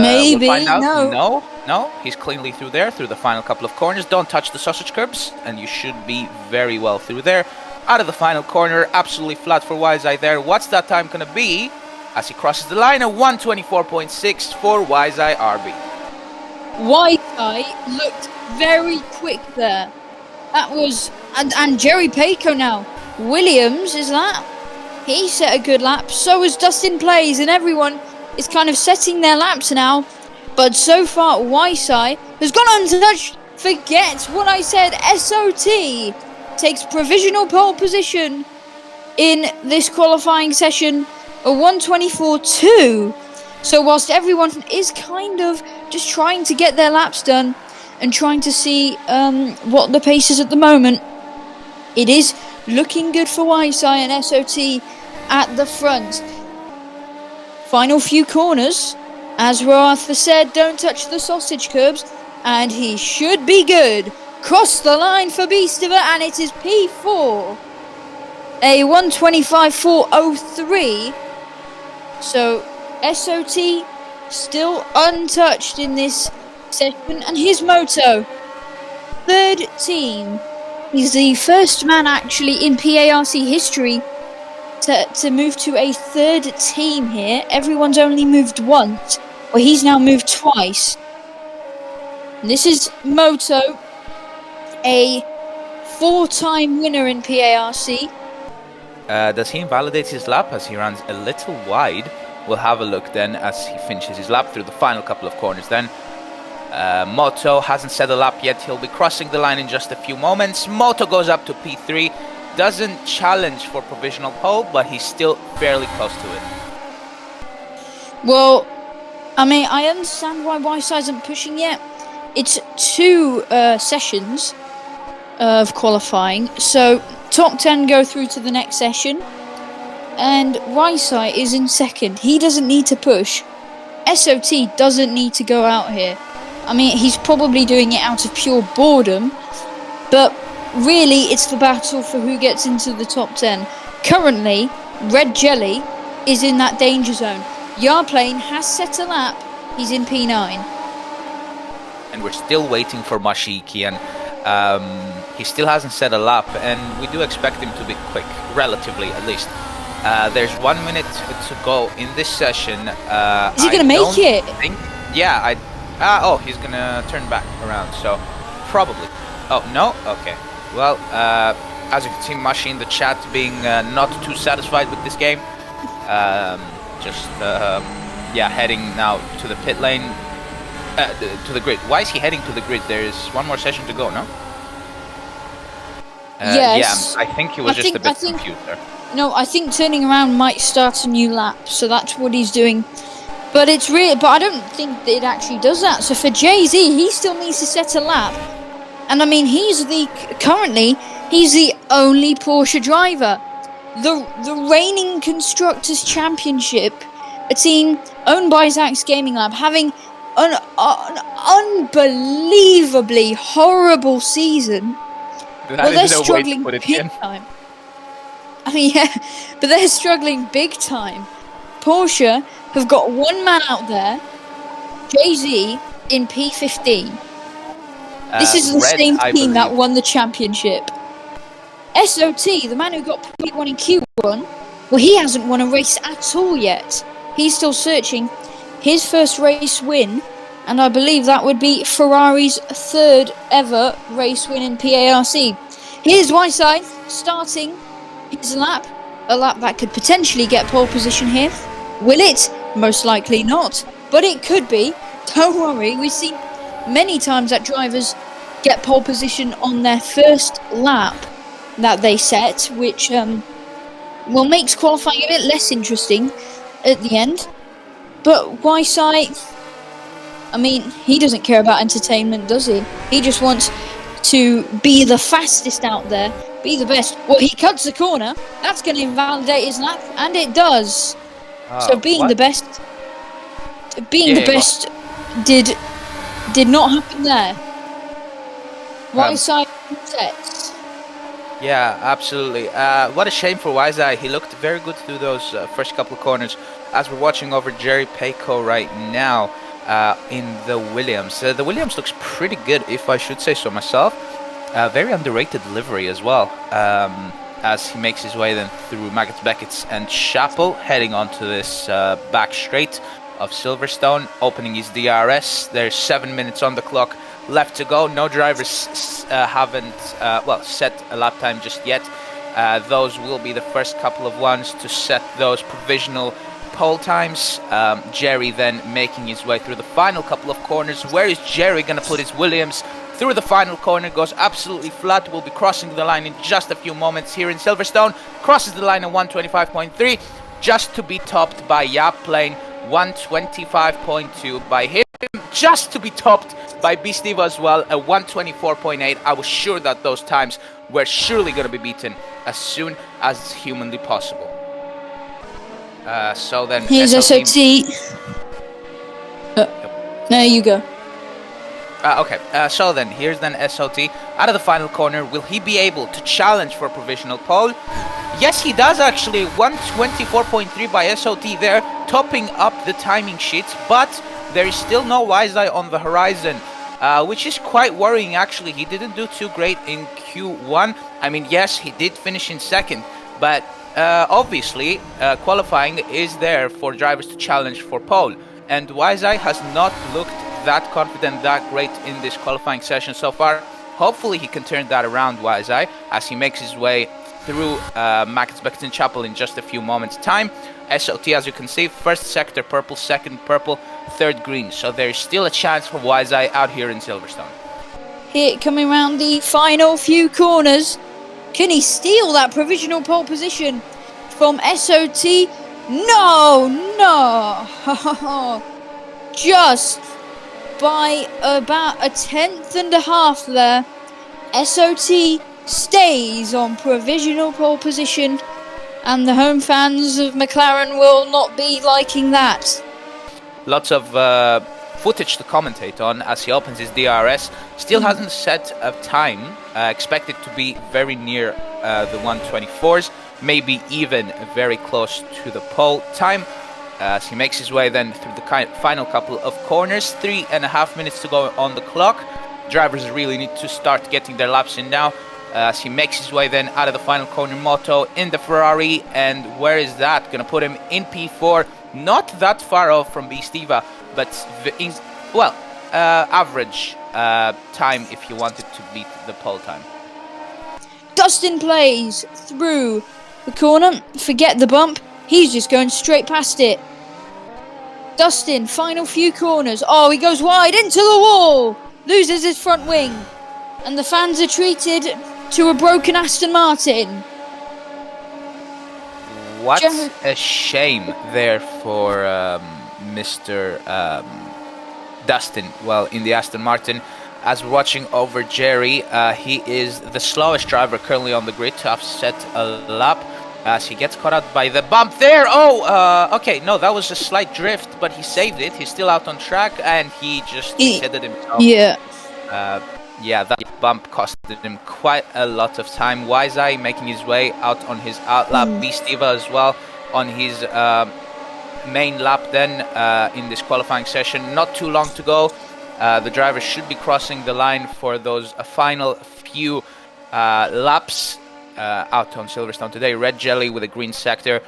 Maybe. We'll find out. No. No. He's cleanly through there, through the final couple of corners. Don't touch the sausage curbs, and you should be very well through there. Out of the final corner, absolutely flat for Wiseye there. What's that time going to be? As he crosses the line, a 1:24.6 for Wiseye RB. Wiseye looked very quick there. That was... And Jerry Paco now. Williams is that. He set a good lap. So is Dustin Plays, and everyone is kind of setting their laps now. But so far, Wiseye has gone untouched. Forget what I said. SOT takes provisional pole position in this qualifying session. A 1:24.2. So whilst everyone is kind of just trying to get their laps done and trying to see what the pace is at the moment, it is looking good for Wiseye and SOT at the front. Final few corners. As Roarth said, don't touch the sausage curbs, and he should be good. Cross the line for Beastiver, and it is P4. A 1:25.403. So SOT still untouched in this session, and his moto, third team. He's the first man actually in PARC history to move to a third team here. Everyone's only moved once, well, he's now moved twice. And this is Moto, a 4-time winner in PARC. Does he invalidate his lap as he runs a little wide? We'll have a look then as he finishes his lap through the final couple of corners then. Moto hasn't set a lap yet. He'll be crossing the line in just a few moments. Moto goes up to P3. Doesn't challenge for provisional pole, but he's still fairly close to it. Well, I mean, I understand why Wiseye isn't pushing yet. It's 2 sessions of qualifying. So top 10 go through to the next session. And Wiseye is in second. He doesn't need to push. SOT doesn't need to go out here. I mean, he's probably doing it out of pure boredom. But really, it's the battle for who gets into the top 10. Currently, Red Jelly is in that danger zone. Yarplane has set a lap. He's in P9. And we're still waiting for Mashi Kyan. He still hasn't set a lap, and we do expect him to be quick, relatively at least. There's 1 minute to go in this session. Is he going to make it? Yeah, oh, he's going to turn back around, so probably. Oh, no? Okay. Well, as you can see, Mashi in the chat being not too satisfied with this game. Yeah, heading now to the pit lane, to the grid. Why is he heading to the grid? There's one more session to go, no? Yes. Yeah, I think he was just a bit confused there. No, I think turning around might start a new lap, so that's what he's doing. But it's real. But I don't think that it actually does that. So for Jay-Z, he still needs to set a lap. And I mean, currently he's the only Porsche driver. The reigning Constructors Championship, a team owned by Zach's Gaming Lab, having an unbelievably horrible season. Well, they're struggling big time. I mean, yeah, but they're struggling big time. Porsche have got one man out there, Jay-Z, in P15. This is the same team that won the championship. SOT, the man who got P1 in Q1, well, he hasn't won a race at all yet. He's still searching his first race win, and I believe that would be Ferrari's 3rd ever race win in PARC. Here's Wiseye starting his lap, a lap that could potentially get pole position here. Will it? Most likely not, but it could be. Don't worry, we've seen many times that drivers get pole position on their first lap that they set, which makes qualifying a bit less interesting at the end. But Wiseye, I mean, he doesn't care about entertainment, does he? He just wants to be the fastest out there, be the best. Well, he cuts the corner. That's going to invalidate his lap, and it does. So being the best, did not happen there. Wiseye sets. Yeah, absolutely. What a shame for Wiseye. He looked very good through those first couple of corners. As we're watching over Jerry Paco right now, in the Williams. The Williams looks pretty good, if I should say so myself. Very underrated livery as well, as he makes his way then through Maggots, Beckett's and Chapel, heading onto this back straight of Silverstone, opening his DRS. There's 7 minutes on the clock left to go. No drivers haven't set a lap time just yet. Those will be the first couple of ones to set those provisional pole times. Jerry then making his way through the final couple of corners. Where is Jerry going to put his Williams? Through the final corner, goes absolutely flat. Will be crossing the line in just a few moments here in Silverstone. Crosses the line at 125.3, just to be topped by Yap, playing 125.2 by him, just to be topped by Steve as well at 124.8. I was sure that those times were surely going to be beaten as soon as humanly possible. So then here's SOT. There you go. So then here's then SOT out of the final corner. Will he be able to challenge for a provisional pole? Yes, he does actually. 124.3 by SOT there, topping up the timing sheets, but there is still no Wiseye on the horizon, which is quite worrying actually. He didn't do too great in Q1. I mean, yes, he did finish in second, but obviously qualifying is there for drivers to challenge for pole, and Wiseye has not looked that confident, that great in this qualifying session so far. Hopefully he can turn that around, Wiseye, as he makes his way through Maggots, Beckett and Chapel in just a few moments time. SOT, as you can see, first sector purple, second purple, third green, so there is still a chance for Wiseye out here in Silverstone. Here, coming around the final few corners, can he steal that provisional pole position from SOT? No, just by about a tenth and a half there. SOT stays on provisional pole position, and the home fans of McLaren will not be liking that. Lots of footage to commentate on as he opens his DRS. Still hasn't set a time. Expected to be very near the 124s, maybe even very close to the pole time. As he makes his way then through the final couple of corners. 3.5 minutes to go on the clock. Drivers really need to start getting their laps in now. As he makes his way then out of the final corner, Moto in the Ferrari, and where is that? Gonna put him in P4, not that far off from Stiva, but average time if you wanted to beat the pole time. Dustin plays through the corner, forget the bump, he's just going straight past it. Dustin, final few corners, oh, he goes wide into the wall, loses his front wing, and the fans are treated to a broken Aston Martin. What a shame there for Mr. Dustin, well, in the Aston Martin. As we're watching over Jerry, he is the slowest driver currently on the grid to have set a lap, as he gets caught out by the bump there. Okay, no, that was a slight drift, but he saved it. He's still out on track, and he just headed himself. Yeah, that bump costed him quite a lot of time. Wiseye making his way out on his outlap. Stiva as well on his main lap then in this qualifying session. Not too long to go. The driver should be crossing the line for those final few laps out on Silverstone today. Red Jelly with a green sector.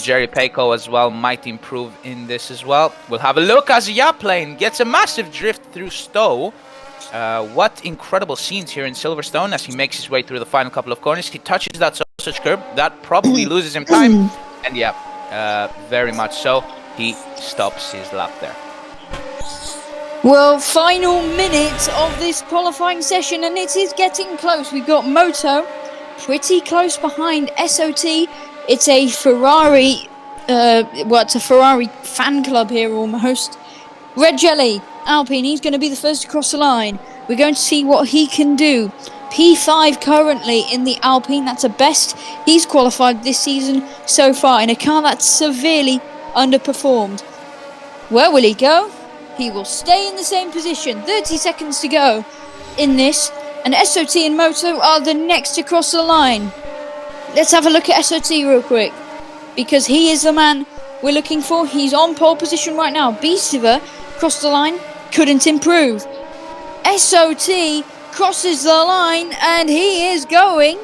Jerry Payco as well might improve in this as well. We'll have a look as Yaplane gets a massive drift through Stowe. What incredible scenes here in Silverstone as he makes his way through the final couple of corners. He touches that sausage curb. That probably loses him time. And very much so. He stops his lap there. Well, final minute of this qualifying session, and it is getting close. We've got Moto pretty close behind SOT. It's a Ferrari, it's a Ferrari fan club here almost. Red Jelly, Alpine, he's going to be the first to cross the line. We're going to see what he can do. P5 currently in the Alpine, that's the best he's qualified this season so far in a car that's severely underperformed. Where will he go? He will stay in the same position. 30 seconds to go in this, and SOT and Moto are the next to cross the line. Let's have a look at SOT real quick, because he is the man we're looking for. He's on pole position right now. Stiva crossed the line, couldn't improve. SOT crosses the line and he is going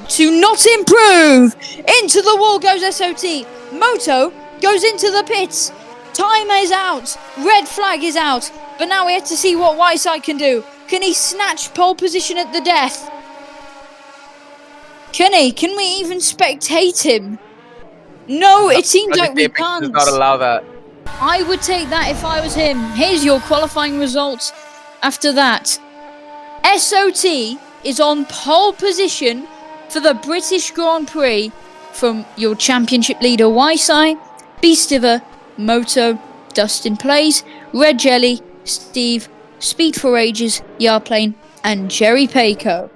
to not improve. Into the wall goes SOT. Moto goes into the pits. Time is out. Red flag is out. But now we have to see what Whiteside can do. Can he snatch pole position at the death? Can he? Can we even spectate him? No, it seems like we can't. Does not allow that. I would take that if I was him. Here's your qualifying results after that. SOT is on pole position for the British Grand Prix from your championship leader Whiteside, Beastiver, Moto, Dustin Plays, Red Jelly, Steve, Speed for Ages, Yarplane, and Jerry Payco.